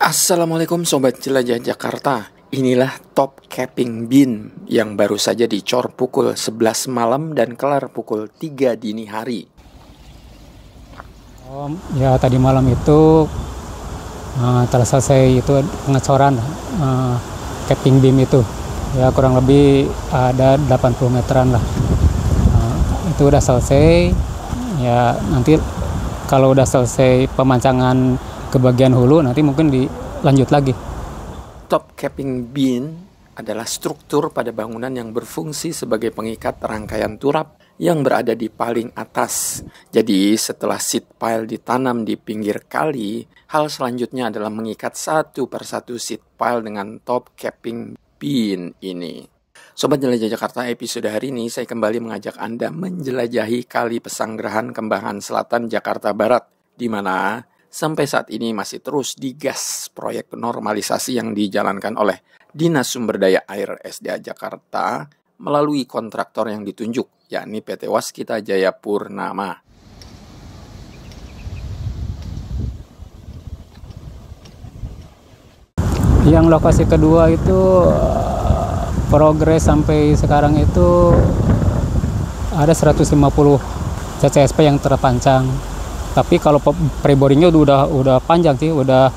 Assalamualaikum Sobat Jelajah Jakarta. Inilah top capping beam yang baru saja dicor pukul 11 malam dan kelar pukul 3 dini hari. Ya tadi malam itu telah selesai itu pengecoran capping beam itu. Ya kurang lebih ada 80 meteran lah. Itu udah selesai. Ya nanti kalau udah selesai pemancangan ke bagian hulu nanti mungkin dilanjut lagi. Top capping beam adalah struktur pada bangunan yang berfungsi sebagai pengikat rangkaian turap yang berada di paling atas. Jadi setelah seat pile ditanam di pinggir kali, hal selanjutnya adalah mengikat satu persatu seat pile dengan top capping beam ini. Sobat Jelajah Jakarta, episode hari ini saya kembali mengajak Anda menjelajahi Kali Pesanggerahan Kembangan Selatan Jakarta Barat, di mana sampai saat ini masih terus digas proyek normalisasi yang dijalankan oleh Dinas Sumber Daya Air SDA Jakarta melalui kontraktor yang ditunjuk, yakni PT Waskita Jaya Purnama. Yang lokasi kedua itu progres sampai sekarang itu ada 150 CCSP yang terpancang. Tapi kalau preboringnya udah panjang sih, udah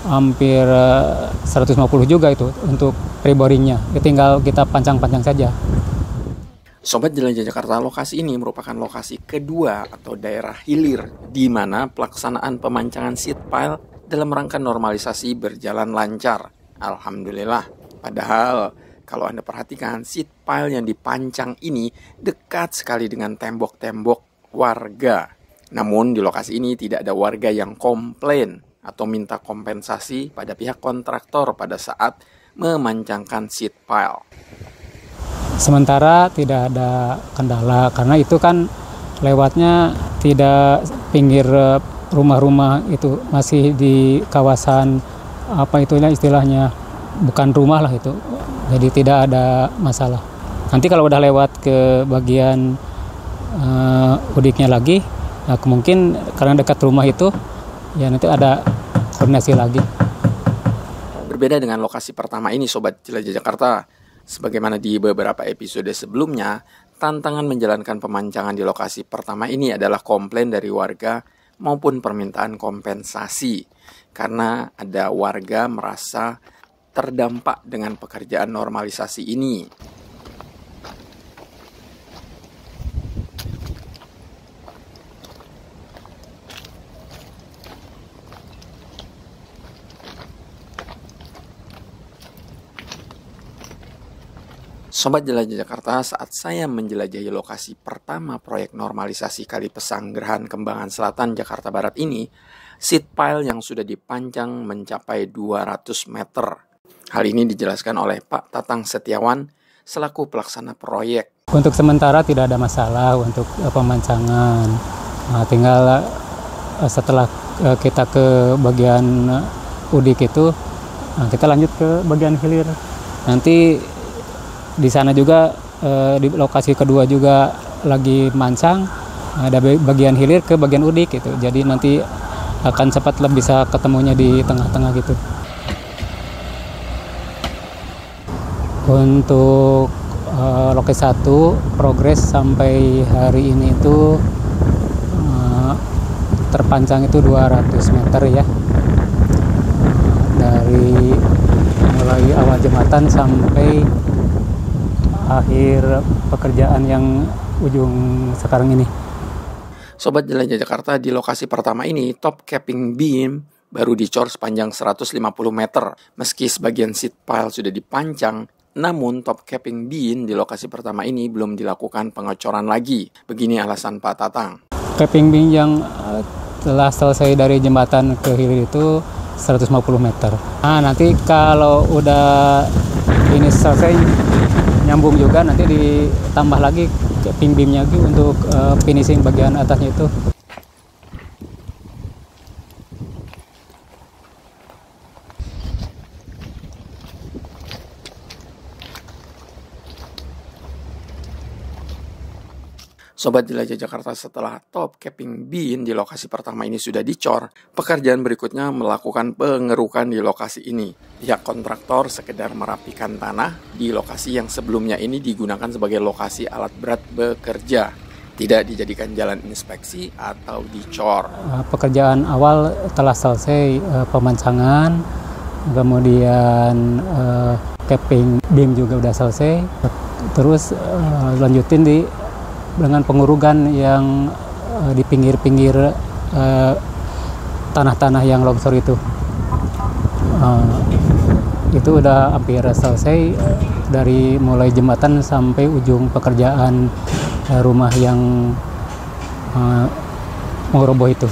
hampir 150 juga itu untuk preboringnya. Tinggal kita pancang-pancang saja. Sobat Jelajah Jakarta, lokasi ini merupakan lokasi kedua atau daerah hilir di mana pelaksanaan pemancangan seat pile dalam rangka normalisasi berjalan lancar. Alhamdulillah. Padahal kalau Anda perhatikan, seat pile yang dipancang ini dekat sekali dengan tembok-tembok warga. Namun di lokasi ini tidak ada warga yang komplain atau minta kompensasi pada pihak kontraktor pada saat memancangkan seat pile. Sementara tidak ada kendala karena itu kan lewatnya tidak pinggir rumah-rumah, itu masih di kawasan apa itulah istilahnya, bukan rumah lah itu. Jadi tidak ada masalah. Nanti kalau udah lewat ke bagian udiknya lagi, nah, mungkin karena dekat rumah itu, ya nanti ada koordinasi lagi. Berbeda dengan lokasi pertama ini, Sobat Jelajah Jakarta, sebagaimana di beberapa episode sebelumnya, tantangan menjalankan pemancangan di lokasi pertama ini adalah komplain dari warga maupun permintaan kompensasi. Karena ada warga merasa terdampak dengan pekerjaan normalisasi ini. Sobat Jelajah Jakarta, saat saya menjelajahi lokasi pertama proyek normalisasi Kali Pesanggerahan Kembangan Selatan Jakarta Barat ini, seat pile yang sudah dipanjang mencapai 200 meter. Hal ini dijelaskan oleh Pak Tatang Setiawan selaku pelaksana proyek. Untuk sementara tidak ada masalah untuk pemancangan. Nah, tinggal setelah kita ke bagian udik itu, kita lanjut ke bagian hilir. Nanti di sana juga di lokasi kedua juga lagi mancang, ada bagian hilir ke bagian udik gitu. Jadi nanti akan cepat lebih bisa ketemunya di tengah-tengah gitu. Untuk lokasi 1 progres sampai hari ini itu terpancang itu 200 meter ya. Dari mulai awal jembatan sampai akhir pekerjaan yang ujung sekarang ini. Sobat Jelajah Jakarta, di lokasi pertama ini top capping beam baru dicor sepanjang 150 meter. Meski sebagian seat pile sudah dipancang, namun top capping beam di lokasi pertama ini belum dilakukan pengecoran lagi. Begini alasan Pak Tatang. Capping beam yang telah selesai dari jembatan ke hilir itu 150 meter. Nah, nanti kalau udah ini selesai nyambung juga, nanti ditambah lagi capping beamnya lagi untuk finishing bagian atasnya itu. Sobat Jelajah Jakarta, setelah top capping beam di lokasi pertama ini sudah dicor, pekerjaan berikutnya melakukan pengerukan di lokasi ini. Pihak kontraktor sekedar merapikan tanah di lokasi yang sebelumnya ini digunakan sebagai lokasi alat berat bekerja. Tidak dijadikan jalan inspeksi atau dicor. Pekerjaan awal telah selesai, pemancangan, kemudian capping beam juga udah selesai. Terus lanjutin dengan pengurugan yang di pinggir-pinggir tanah-tanah yang longsor itu. Itu udah hampir selesai, dari mulai jembatan sampai ujung pekerjaan rumah yang mau roboh itu.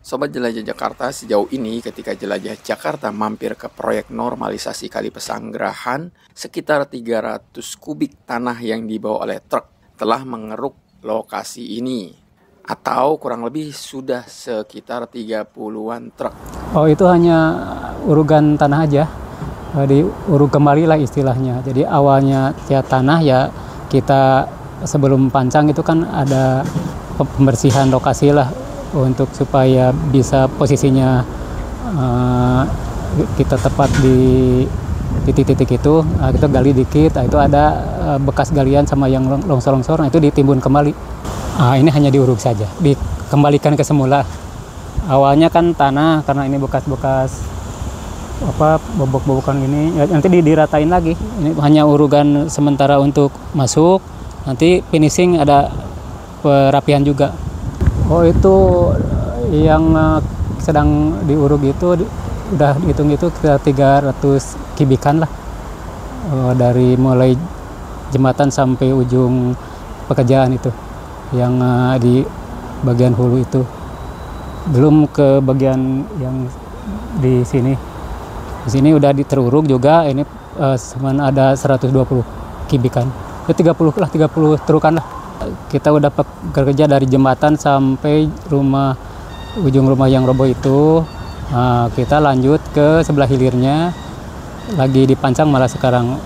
Sobat Jelajah Jakarta, sejauh ini ketika Jelajah Jakarta mampir ke proyek normalisasi Kali Pesanggerahan, sekitar 300 kubik tanah yang dibawa oleh truk telah mengeruk lokasi ini. Atau kurang lebih sudah sekitar 30-an truk. Oh, itu hanya urugan tanah aja, diuruk kembali lah istilahnya. Jadi awalnya ya tanah, ya kita sebelum pancang itu kan ada pembersihan lokasi lah, untuk supaya bisa posisinya kita tepat di titik-titik itu. Kita gali dikit, itu ada bekas galian sama yang longsor-longsor, itu ditimbun kembali. Ini hanya diuruk saja, dikembalikan ke semula. Awalnya kan tanah, karena ini bekas-bekas bobok-bobokan ini, ya, nanti diratain lagi. Ini hanya urugan sementara untuk masuk, nanti finishing ada perapian juga. Oh, itu yang sedang diuruk itu udah hitung itu kita 300 kibikan lah, dari mulai jembatan sampai ujung pekerjaan itu yang di bagian hulu itu, belum ke bagian yang di sini. Di sini udah teruruk juga, ini cuman ada 120 kibikan, itu 30 lah, 30 terukan lah. Kita udah bekerja dari jembatan sampai ujung rumah yang roboh itu. Kita lanjut ke sebelah hilirnya, lagi dipancang malah sekarang.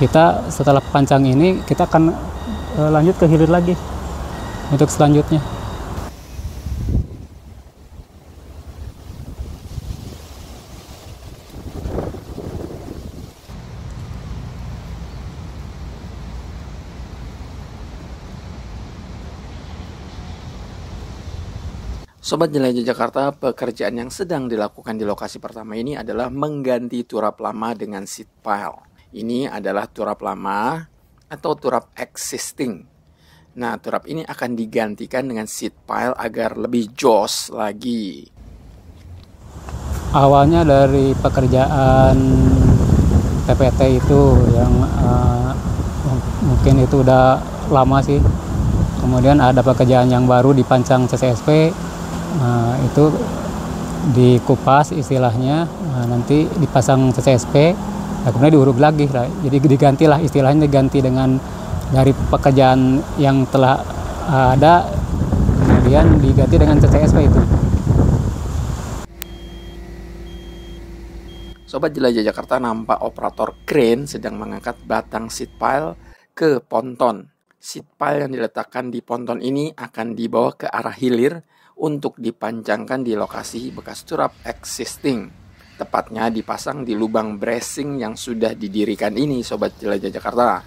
Kita setelah pancang ini kita akan lanjut ke hilir lagi untuk selanjutnya. Sobat Jelajah Jakarta, pekerjaan yang sedang dilakukan di lokasi pertama ini adalah mengganti turap lama dengan seat pile. Ini adalah turap lama atau turap existing. Nah, turap ini akan digantikan dengan seat pile agar lebih jos lagi. Awalnya dari pekerjaan TPT itu yang mungkin itu udah lama sih. Kemudian ada pekerjaan yang baru dipancang CCSP. Itu dikupas istilahnya, nanti dipasang CCSP, kemudian diuruk lagi lah. Jadi diganti lah istilahnya, diganti dengan dari pekerjaan yang telah ada, kemudian diganti dengan CCSP itu. Sobat Jelajah Jakarta, nampak operator crane sedang mengangkat batang seat pile ke ponton. Seat pile yang diletakkan di ponton ini akan dibawa ke arah hilir untuk dipancangkan di lokasi bekas turap existing. Tepatnya dipasang di lubang bracing yang sudah didirikan ini, Sobat Jelajah Jakarta.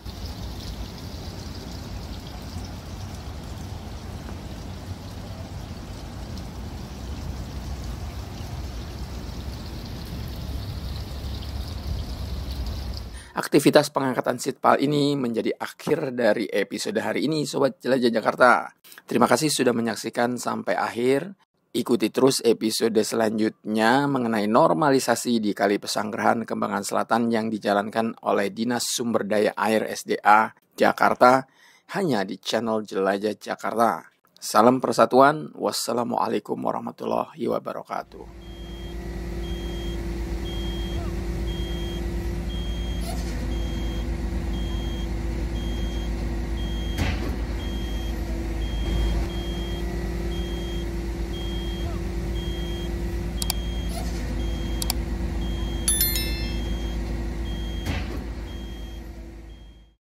Aktivitas pengangkatan seat pile ini menjadi akhir dari episode hari ini, Sobat Jelajah Jakarta. Terima kasih sudah menyaksikan sampai akhir. Ikuti terus episode selanjutnya mengenai normalisasi di Kali Pesanggerahan Kembangan Selatan yang dijalankan oleh Dinas Sumber Daya Air SDA Jakarta, hanya di channel Jelajah Jakarta. Salam persatuan, wassalamualaikum warahmatullahi wabarakatuh.